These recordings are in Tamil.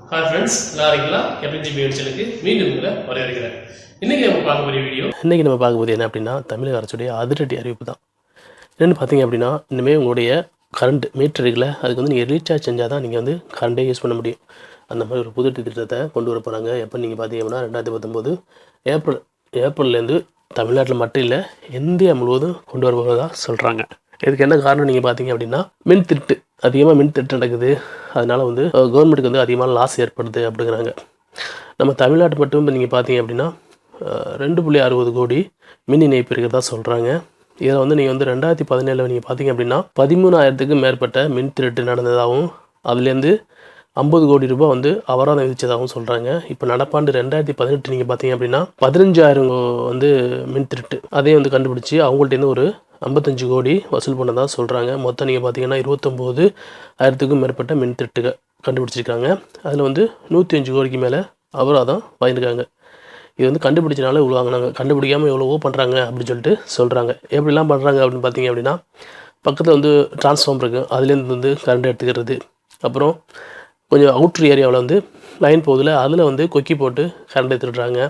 ஹாய் ஃப்ரெண்ட்ஸ், நல்லா இருக்கீங்களா? எஃப்என்ஜிபி சேனலுக்கு மீண்டும் உங்களை வரவேற்கிறேன். இன்றைக்கி நம்ம பார்க்க போது என்ன அப்படின்னா, தமிழக அரசுடைய அதிரடி அறிவிப்பு தான். என்னென்னு பார்த்தீங்க அப்படின்னா, இனிமேல் உங்களுடைய கரண்ட் மீட்டர் இருக்குல்ல, அதுக்கு வந்து நீங்கள் ரீசார்ஜ் செஞ்சால் தான் நீங்கள் வந்து கரண்ட்டே யூஸ் பண்ண முடியும். அந்த மாதிரி ஒரு புது திட்டத்தை கொண்டு வர போகிறாங்க. எப்போ நீங்கள் பார்த்தீங்க அப்படின்னா 2019 ஏப்ரல்லேருந்து தமிழ்நாட்டில் மட்டும் இல்லை, இந்தியா முழுவதும் கொண்டு வர போகிறதா சொல்கிறாங்க. இதுக்கு என்ன காரணம் நீங்கள் பார்த்தீங்க அப்படின்னா, மின் திருட்டு நடக்குது. அதனால் வந்து கவர்மெண்ட்டுக்கு வந்து அதிகமான லாஸ் ஏற்படுது அப்படிங்கிறாங்க. நம்ம தமிழ்நாட்டு மட்டும் இப்போ நீங்கள் பார்த்தீங்க அப்படின்னா 2.60 கோடி மின் இணைப்பு இருக்கிறதா சொல்கிறாங்க. இதில் வந்து நீங்கள் வந்து 2017 நீங்கள் பார்த்தீங்க அப்படின்னா 13,000க்கும் மேற்பட்ட மின் திருட்டு நடந்ததாகவும், அதுலேருந்து 50 கோடி ரூபாய் வந்து அபராதம் விதித்ததாகவும் சொல்கிறாங்க. இப்போ நடப்பாண்டு 2018 நீங்கள் பார்த்தீங்க அப்படின்னா 15,000 வந்து மின் திருட்டு அதையும் வந்து கண்டுபிடிச்சி அவங்கள்ட்டேருந்து ஒரு 55 கோடி வசூல் பண்ணதாக சொல்கிறாங்க. மொத்தம் நீங்கள் பார்த்தீங்கன்னா 29,000க்கும் மேற்பட்ட மின் திருட்டுகள் கண்டுபிடிச்சிருக்காங்க. அதில் வந்து 105 கோடிக்கு மேலே அபராதம் வாங்கியிருக்காங்க. இது வந்து கண்டுபிடிச்சனால இவ்வளோ வாங்கினாங்க. கண்டுபிடிக்காமல் எவ்வளவோ பண்ணுறாங்க அப்படின்னு சொல்லிட்டு சொல்கிறாங்க. எப்படிலாம் பண்ணுறாங்க அப்படின்னு பார்த்தீங்க அப்படின்னா, பக்கத்தில் வந்து டிரான்ஸ்ஃபார்மர் இருக்குது, அதுலேருந்து வந்து கரண்ட் எடுத்துக்கிறது. அப்புறம் கொஞ்சம் அவுட்ரு ஏரியாவில் வந்து லைன் போகுதில்ல, அதில் வந்து கொக்கி போட்டு கரண்ட் எடுத்துடுறாங்க.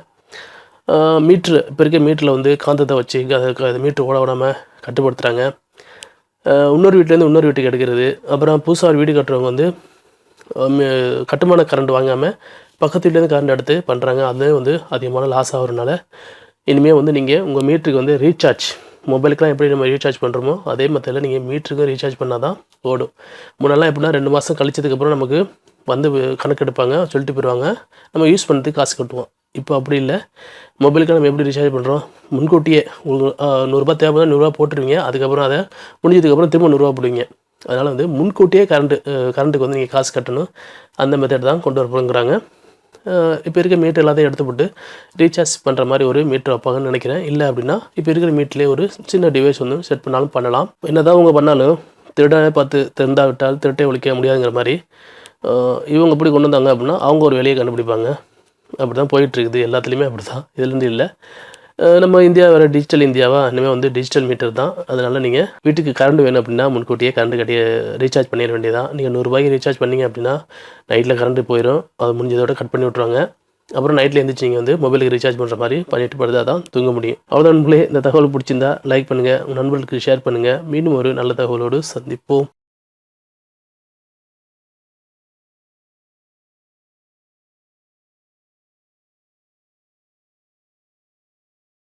மீட்ரு இப்போ இருக்க மீட்டரில் வந்து காந்தத்தை வச்சு அதை மீட்ரு ஓட விடாமல் கட்டுப்படுத்துகிறாங்க. இன்னொரு வீட்டிலேருந்து இன்னொரு வீட்டுக்கு எடுக்கிறது. அப்புறம் புதுசாக ஒரு வீடு கட்டுறவங்க வந்து கட்டுமான கரண்ட் வாங்காமல் பக்கத்து வீட்டிலேருந்து கரண்ட் எடுத்து பண்ணுறாங்க. அது வந்து அதிகமான லாஸ் ஆகிறதுனால இனிமேல் வந்து நீங்கள் உங்கள் மீட்டருக்கு வந்து ரீசார்ஜ், மொபைலுக்கெலாம் எப்படி நம்ம ரீசார்ஜ் பண்ணுறோமோ அதே மெத்தடில் நீங்கள் மீட்டருக்கும் ரீசார்ஜ் பண்ணால் தான் ஓடும். முன்னெல்லாம் எப்படின்னா 2 மாதம் கழிச்சதுக்கப்புறம் நமக்கு வந்து கணக்கு எடுப்பாங்க, சொல்லிட்டு போயிடுவாங்க, நம்ம யூஸ் பண்ணுறதுக்கு காசு கட்டுவோம். இப்போ அப்படி இல்லை. மொபைலுக்கு நம்ம எப்படி ரீசார்ஜ் பண்ணுறோம், முன்கூட்டியே உங்களுக்கு 100 தேவைப்படும், 100 போட்டுருவீங்க. அதுக்கப்புறம் அதை முடிஞ்சதுக்கப்புறம் திரும்ப 100 போடுவீங்க. அதனால் வந்து முன்கூட்டியே கரண்ட்டுக்கு வந்து நீங்கள் காசு கட்டணும். அந்த மெத்தட் தான் கொண்டு வரப்போங்கிறாங்க. இப்போ இருக்க மீட்டர் எல்லாத்தையும் எடுத்து போட்டு ரீசார்ஜ் பண்ணுற மாதிரி ஒரு மீட்டர் வைப்பாங்கன்னு நினைக்கிறேன். இல்லை அப்படின்னா இப்போ இருக்கிற மீட்டர்லேயே ஒரு சின்ன டிவைஸ் வந்து செட் பண்ணாலும் பண்ணலாம். என்ன தான் அவங்க பண்ணாலும் திருடனை பார்த்து திறந்தா விட்டால் திருட்டை ஒழிக்க முடியாதுங்கிற மாதிரி இவங்க எப்படி கொண்டு வந்தாங்க அப்படின்னா அவங்க ஒரு வேலையை கண்டுபிடிப்பாங்க. அப்படி தான் போயிட்டுருக்குது. எல்லாத்துலேயுமே அப்படி தான், இதுலேருந்து இல்லை. நம்ம இந்தியா வேறு டிஜிட்டல் இந்தியாவா, இனிமேல் வந்து டிஜிட்டல் மீட்டர் தான். அதனால் நீங்கள் வீட்டுக்கு கரண்ட் வேணும் அப்படின்னா முன்கூட்டியே கரண்ட் கட்டி ரீசார்ஜ் பண்ணிட வேண்டியதான். நீங்கள் 100 ரீசார்ஜ் பண்ணிங்க அப்படின்னா நைட்டில் கரண்ட்டு போயிடும். அது முடிஞ்சதோட கட் பண்ணி விட்ருவாங்க. அப்புறம் நைட்டில் எழுந்திரிச்சு நீங்கள் வந்து மொபைலுக்கு ரீசார்ஜ் பண்ணுற மாதிரி பண்ணிட்டு படுத்தா தான் தூங்க முடியும். அவ்வளோதான் நண்பர்களே, இந்த தகவல் பிடிச்சிருந்தா லைக் பண்ணுங்கள், உங்கள் நண்பர்களுக்கு ஷேர் பண்ணுங்கள். மீண்டும் ஒரு நல்ல தகவலோடு சந்திப்போம்.